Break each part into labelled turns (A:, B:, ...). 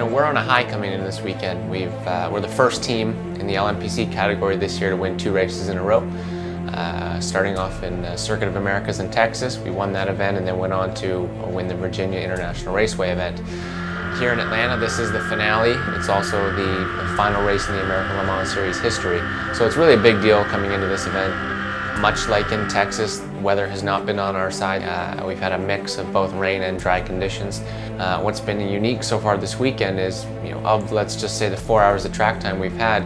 A: We're on a high coming into this weekend. We're the first team in the LMPC category this year to win 2 races in a row. Starting off in Circuit of Americas in Texas, we won that event and then went on to win the Virginia International Raceway event. Here in Atlanta, this is the finale. It's also the final race in the American Le Mans Series history. So it's really a big deal coming into this event. Much like in Texas, weather has not been on our side. We've had a mix of both rain and dry conditions. What's been unique so far this weekend is, of let's just say the 4 hours of track time we've had,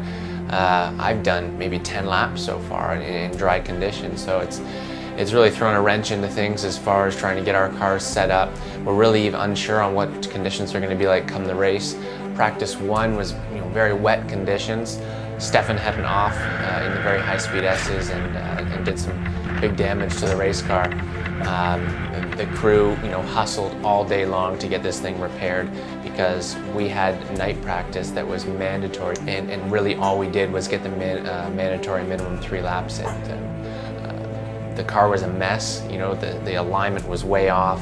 A: I've done maybe 10 laps so far in dry conditions. So it's really thrown a wrench into things as far as trying to get our cars set up. We're really unsure on what conditions are going to be like come the race. Practice 1 was very wet conditions. Stefan had an off in the very high-speed S's and did some big damage to the race car. The crew, hustled all day long to get this thing repaired because we had night practice that was mandatory, and really all we did was get the mandatory minimum 3 laps in. The car was a mess. The alignment was way off.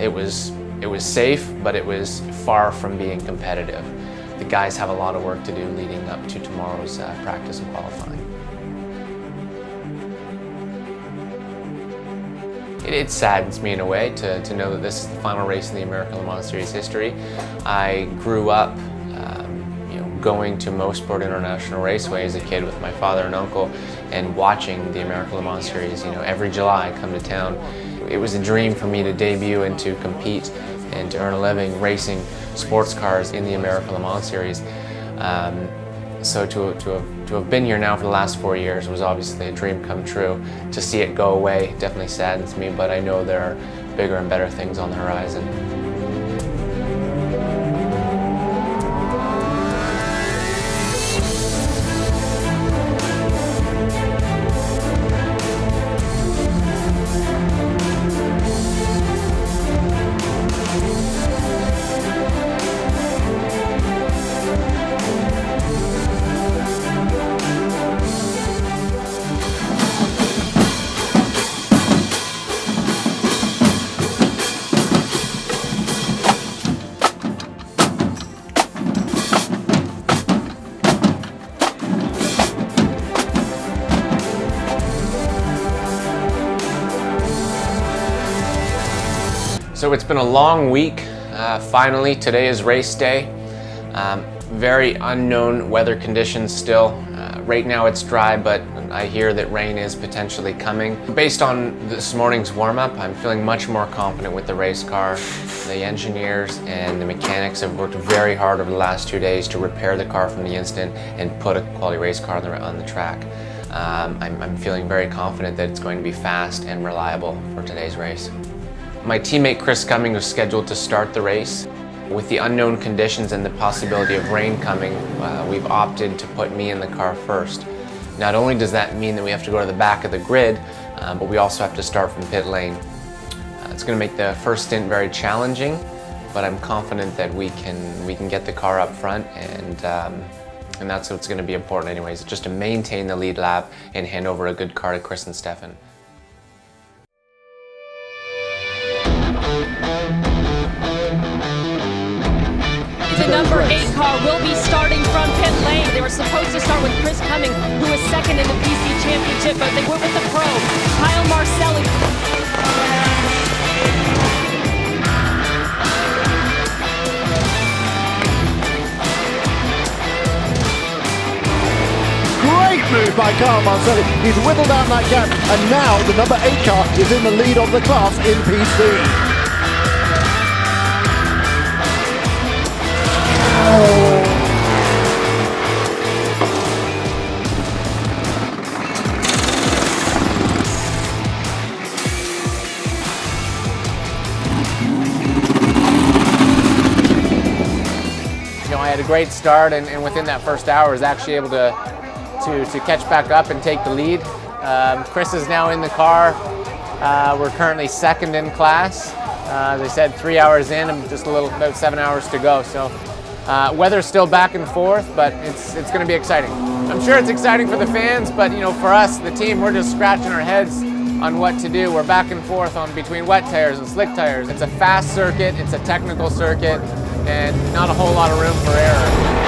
A: It was safe, but it was far from being competitive. The guys have a lot of work to do leading up to tomorrow's practice and qualifying. It saddens me in a way to know that this is the final race in the American Le Mans Series history. I grew up going to Mosport International Raceway as a kid with my father and uncle and watching the American Le Mans Series every July come to town. It was a dream for me to debut and to compete and to earn a living racing sports cars in the American Le Mans Series. So to have been here now for the last 4 years was obviously a dream come true. To see it go away definitely saddens me, but I know there are bigger and better things on the horizon. So it's been a long week. Finally, today is race day. Very unknown weather conditions still. Right now it's dry, but I hear that rain is potentially coming. Based on this morning's warm-up, I'm feeling much more confident with the race car. The engineers and the mechanics have worked very hard over the last 2 days to repair the car from the instant and put a quality race car on the track. I'm feeling very confident that it's going to be fast and reliable for today's race. My teammate Chris Cumming was scheduled to start the race. With the unknown conditions and the possibility of rain coming, we've opted to put me in the car first. Not only does that mean that we have to go to the back of the grid, but we also have to start from pit lane. It's going to make the first stint very challenging, but I'm confident that we can get the car up front, and that's what's going to be important anyways, just to maintain the lead lap and hand over a good car to Chris and Stefan.
B: The number 8 car will be starting from pit lane. They were supposed to start with Chris Cumming, who was second in the PC Championship, but they went with the pro, Kyle Marcelli.
C: Great move by Kyle Marcelli. He's whittled down that gap, and now the number 8 car is in the lead of the class in PC.
A: I had a great start, and within that first hour I was actually able to catch back up and take the lead. Chris is now in the car. We're currently second in class. They said 3 hours in and just about 7 hours to go. So Weather's still back and forth, but it's going to be exciting. I'm sure it's exciting for the fans, but for us, the team, we're just scratching our heads on what to do. We're back and forth between wet tires and slick tires. It's a fast circuit, it's a technical circuit, and not a whole lot of room for error.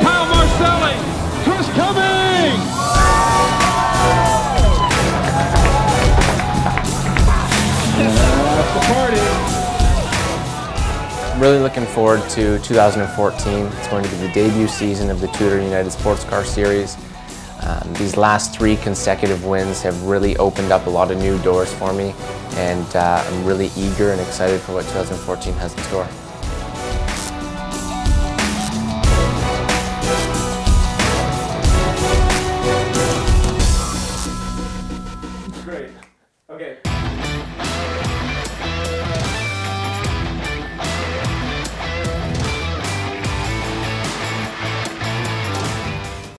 D: Kyle Marcelli, Chris Cumming. That's the party.
A: Really looking forward to 2014. It's going to be the debut season of the Tudor United Sports Car Series. These last 3 consecutive wins have really opened up a lot of new doors for me, and I'm really eager and excited for what 2014 has in store.